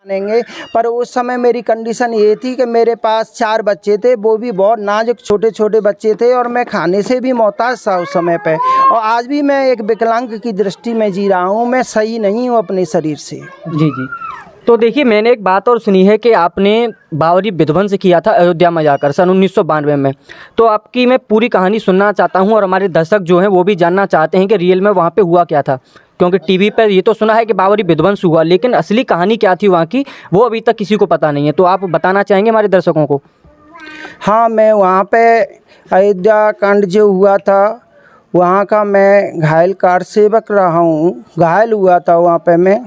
मानेंगे, पर उस समय मेरी कंडीशन ये थी कि मेरे पास 4 बच्चे थे, वो भी बहुत नाजुक छोटे छोटे बच्चे थे और मैं खाने से भी मोहताज था उस समय पे। और आज भी मैं एक विकलांग की दृष्टि में जी रहा हूँ, मैं सही नहीं हूँ अपने शरीर से। जी जी। तो देखिए, मैंने एक बात और सुनी है कि आपने बावरी विध्वंस किया था अयोध्या में जाकर सन 1992 में। तो आपकी मैं पूरी कहानी सुनना चाहता हूँ और हमारे दर्शक जो हैं वो भी जानना चाहते हैं कि रियल में वहाँ पे हुआ क्या था, क्योंकि टीवी पर ये तो सुना है कि बावरी विध्वंस हुआ, लेकिन असली कहानी क्या थी वहाँ की वो अभी तक किसी को पता नहीं है। तो आप बताना चाहेंगे हमारे दर्शकों को? हाँ, मैं वहाँ पे अयोध्या कांड जो हुआ था वहाँ का मैं घायल कार सेवक रहा हूँ, घायल हुआ था वहाँ पे मैं।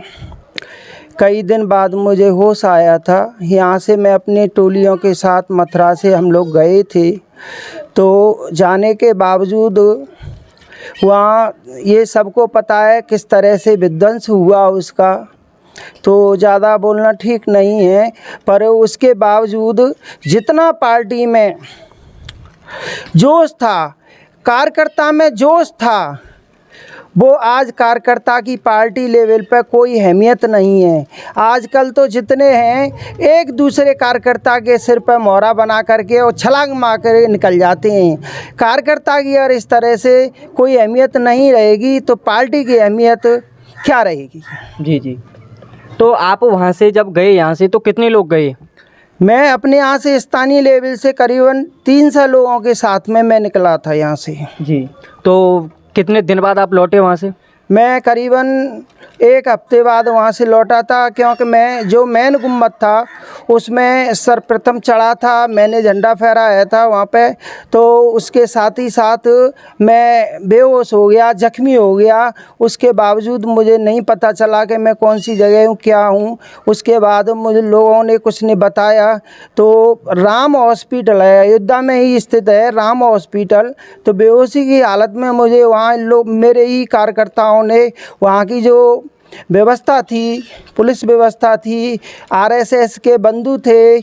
कई दिन बाद मुझे होश आया था। यहाँ से मैं अपने टोलियों के साथ मथुरा से हम लोग गए थे, तो जाने के बावजूद वहाँ ये सबको पता है किस तरह से विध्वंस हुआ उसका, तो ज़्यादा बोलना ठीक नहीं है। पर उसके बावजूद जितना पार्टी में जोश था, कार्यकर्ता में जोश था, वो आज कार्यकर्ता की पार्टी लेवल पर कोई अहमियत नहीं है। आजकल तो जितने हैं एक दूसरे कार्यकर्ता के सिर पर मोहरा बना करके और छलांग मार कर निकल जाते हैं। कार्यकर्ता की अगर इस तरह से कोई अहमियत नहीं रहेगी तो पार्टी की अहमियत क्या रहेगी? जी जी। तो आप वहाँ से जब गए यहाँ से तो कितने लोग गए? मैं अपने यहाँ से स्थानीय लेवल से करीबन 300 लोगों के साथ में मैं निकला था यहाँ से। जी। तो कितने दिन बाद आप लौटे वहाँ से? मैं करीबन 1 हफ्ते बाद वहाँ से लौटा था, क्योंकि मैं जो मेन गुम्बद था उसमें सर्वप्रथम चढ़ा था, मैंने झंडा फहराया था वहाँ पे। तो उसके साथ ही साथ मैं बेहोश हो गया, जख्मी हो गया। उसके बावजूद मुझे नहीं पता चला कि मैं कौन सी जगह हूँ, क्या हूँ। उसके बाद मुझे लोगों ने कुछ ने बताया, तो राम हॉस्पिटल है अयोध्या में ही स्थित है, राम हॉस्पिटल। तो बेहोशी की हालत में मुझे वहाँ लोग, मेरे ही कार्यकर्ताओं ने, वहाँ की जो व्यवस्था थी, पुलिस व्यवस्था थी, आरएसएस के बंधु थे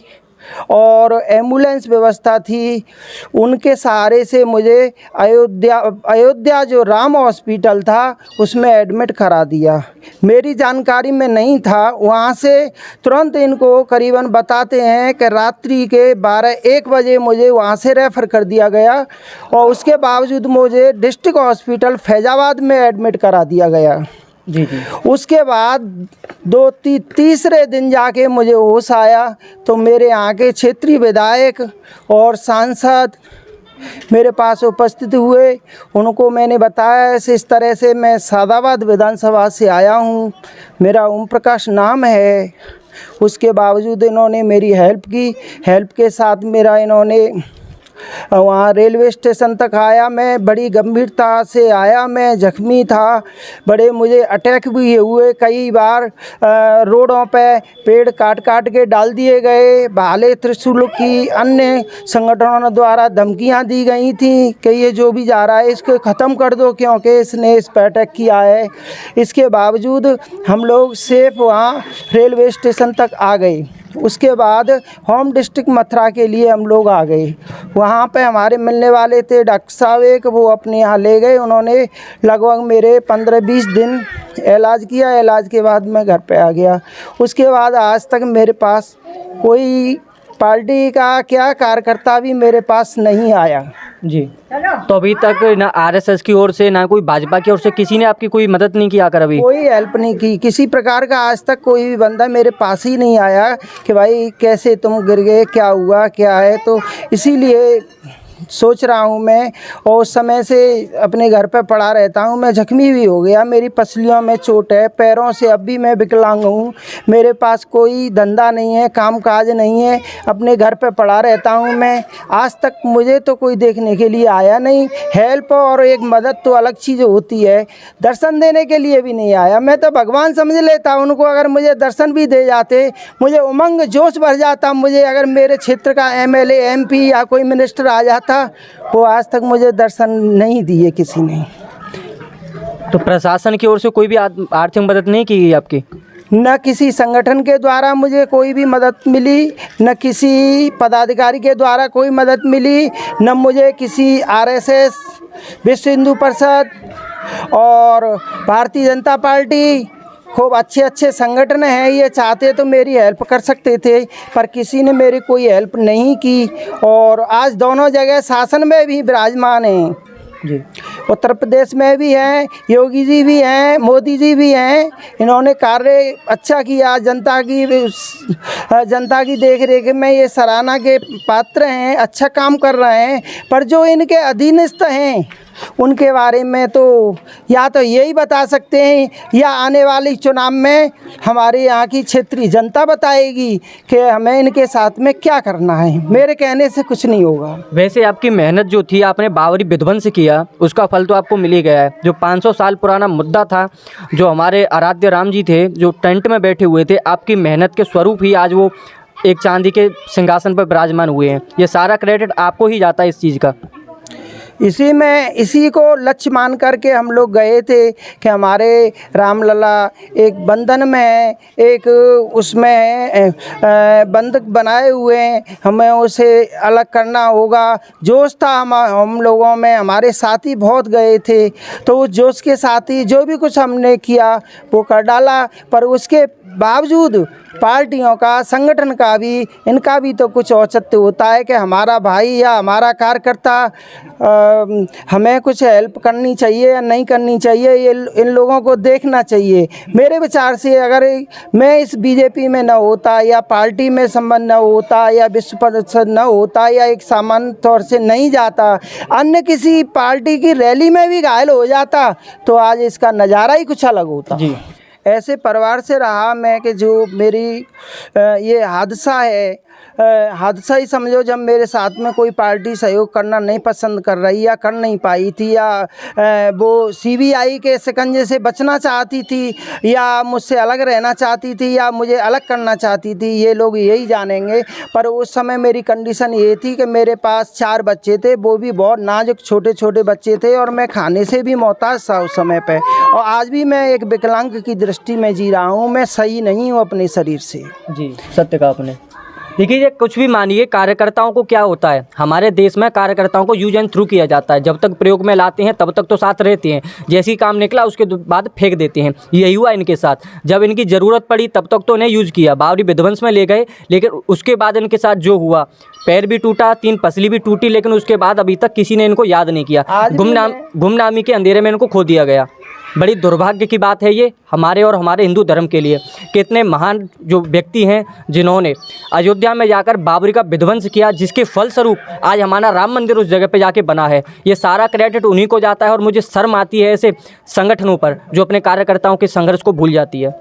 और एम्बुलेंस व्यवस्था थी, उनके सहारे से मुझे अयोध्या जो राम हॉस्पिटल था उसमें एडमिट करा दिया। मेरी जानकारी में नहीं था। वहाँ से तुरंत इनको करीबन बताते हैं कि रात्रि के 12-1 बजे मुझे वहाँ से रेफ़र कर दिया गया और उसके बावजूद मुझे डिस्ट्रिक्ट हॉस्पिटल फैजाबाद में एडमिट करा दिया गया। जी जी। उसके बाद तीसरे दिन जाके मुझे होश आया, तो मेरे यहाँ के क्षेत्रीय विधायक और सांसद मेरे पास उपस्थित हुए। उनको मैंने बताया इस तरह से मैं सादाबाद विधानसभा से आया हूँ, मेरा ओम प्रकाश नाम है। उसके बावजूद इन्होंने मेरी हेल्प की। हेल्प के साथ मेरा इन्होंने वहाँ रेलवे स्टेशन तक आया। मैं बड़ी गंभीरता से आया, मैं जख्मी था, बड़े मुझे अटैक भी हुए कई बार। रोडों पे पेड़ काट काट के डाल दिए गए। भाले त्रिशूल की अन्य संगठनों द्वारा धमकियां दी गई थी कि ये जो भी जा रहा है इसको ख़त्म कर दो, क्योंकि इसने इस पर अटैक किया है। इसके बावजूद हम लोग सेफ वहाँ रेलवे स्टेशन तक आ गए। उसके बाद होम डिस्ट्रिक्ट मथुरा के लिए हम लोग आ गए। वहाँ पे हमारे मिलने वाले थे डॉक्टर साहब एक, वो अपने यहाँ ले गए। उन्होंने लगभग मेरे 15-20 दिन इलाज किया। इलाज के बाद मैं घर पे आ गया। उसके बाद आज तक मेरे पास कोई पार्टी का क्या कार्यकर्ता भी मेरे पास नहीं आया। जी। तो अभी तक ना आरएसएस की ओर से ना कोई भाजपा की ओर से किसी ने आपकी कोई मदद नहीं किया? कर अभी कोई हेल्प नहीं की, किसी प्रकार का आज तक कोई भी बंदा मेरे पास ही नहीं आया कि भाई कैसे तुम गिर गए, क्या हुआ, क्या है। तो इसीलिए सोच रहा हूँ मैं, और उस समय से अपने घर पे पड़ा रहता हूँ। मैं जख्मी भी हो गया, मेरी पसलियों में चोट है, पैरों से अब भी मैं विकलांग हूँ। मेरे पास कोई धंधा नहीं है, काम काज नहीं है, अपने घर पे पड़ा रहता हूँ मैं। आज तक मुझे तो कोई देखने के लिए आया नहीं। हेल्प और एक मदद तो अलग चीज़ होती है, दर्शन देने के लिए भी नहीं आया। मैं तो भगवान समझ लेता उनको, अगर मुझे दर्शन भी दे जाते मुझे उमंग जोश भर जाता। मुझे अगर मेरे क्षेत्र का एमएलए एमपी या कोई मिनिस्टर आ जाता, वो आज तक मुझे दर्शन नहीं दिए किसी ने। तो प्रशासन की ओर से कोई भी आर्थिक मदद नहीं की गई आपकी? न किसी संगठन के द्वारा मुझे कोई भी मदद मिली, न किसी पदाधिकारी के द्वारा कोई मदद मिली, न मुझे किसी आरएसएस, विश्व हिंदू परिषद और भारतीय जनता पार्टी खूब अच्छे अच्छे संगठन हैं, ये चाहते तो मेरी हेल्प कर सकते थे, पर किसी ने मेरी कोई हेल्प नहीं की। और आज दोनों जगह शासन में भी विराजमान हैं जी। उत्तर प्रदेश में भी हैं, योगी जी भी हैं, मोदी जी भी हैं। इन्होंने कार्य अच्छा किया, जनता की देख रेख में ये सराहना के पात्र हैं, अच्छा काम कर रहे हैं। पर जो इनके अधीनस्थ हैं उनके बारे में तो या तो यही बता सकते हैं या आने वाले चुनाव में हमारे यहाँ की क्षेत्रीय जनता बताएगी कि हमें इनके साथ में क्या करना है। मेरे कहने से कुछ नहीं होगा। वैसे आपकी मेहनत जो थी, आपने बावरी विध्वंस किया, उसका फल तो आपको मिल ही गया है। जो 500 साल पुराना मुद्दा था, जो हमारे आराध्य राम जी थे जो टेंट में बैठे हुए थे, आपकी मेहनत के स्वरूप ही आज वो एक चांदी के सिंहासन पर विराजमान हुए हैं। ये सारा क्रेडिट आपको ही जाता है इस चीज़ का। इसी को लक्ष्य मान करके हम लोग गए थे कि हमारे रामलला एक बंधन में है, एक उसमें है, बंधक बनाए हुए हैं, हमें उसे अलग करना होगा। जोश था हम लोगों में, हमारे साथी बहुत गए थे, तो उस जोश के साथ ही जो भी कुछ हमने किया वो कर डाला। पर उसके बावजूद पार्टियों का, संगठन का भी, इनका भी तो कुछ औचित्य होता है कि हमारा भाई या हमारा कार्यकर्ता हमें कुछ हेल्प करनी चाहिए या नहीं करनी चाहिए, ये इन लोगों को देखना चाहिए। मेरे विचार से अगर मैं इस बीजेपी में न होता या पार्टी में संबंध न होता या विश्व परिषद न होता या एक सामान्य तौर से नहीं जाता, अन्य किसी पार्टी की रैली में भी घायल हो जाता, तो आज इसका नज़ारा ही कुछ अलग होता। जी। ऐसे परिवार से रहा मैं कि जो मेरी ये हादसा है, हादसा ही समझो, जब मेरे साथ में कोई पार्टी सहयोग करना नहीं पसंद कर रही या कर नहीं पाई थी, या वो सीबीआई के शिकंजे से बचना चाहती थी, या मुझसे अलग रहना चाहती थी, या मुझे अलग करना चाहती थी, ये लोग यही जानेंगे। पर उस समय मेरी कंडीशन ये थी कि मेरे पास 4 बच्चे थे, वो भी बहुत नाजुक छोटे छोटे बच्चे थे, और मैं खाने से भी मोहताज था उस समय पे। और आज भी मैं एक विकलांग की दृष्टि में जी रहा हूँ, मैं सही नहीं हूँ अपने शरीर से। जी, सत्य कहा आपने। देखिए, ये कुछ भी मानिए, कार्यकर्ताओं को क्या होता है, हमारे देश में कार्यकर्ताओं को यूज एंड थ्रू किया जाता है। जब तक प्रयोग में लाते हैं तब तक तो साथ रहते हैं, जैसे ही काम निकला उसके बाद फेंक देते हैं। यही हुआ इनके साथ। जब इनकी ज़रूरत पड़ी तब तक तो उन्हें यूज़ किया, बावरी विध्वंस में ले गए, लेकिन उसके बाद इनके साथ जो हुआ, पैर भी टूटा, 3 पसली भी टूटी, लेकिन उसके बाद अभी तक किसी ने इनको याद नहीं किया। गुमनामी के अंधेरे में इनको खो दिया गया। बड़ी दुर्भाग्य की बात है ये हमारे और हमारे हिंदू धर्म के लिए कि इतने महान जो व्यक्ति हैं जिन्होंने अयोध्या में जाकर बाबरी का विध्वंस किया, जिसके फलस्वरूप आज हमारा राम मंदिर उस जगह पे जाके बना है। ये सारा क्रेडिट उन्हीं को जाता है, और मुझे शर्म आती है ऐसे संगठनों पर जो अपने कार्यकर्ताओं के संघर्ष को भूल जाती है।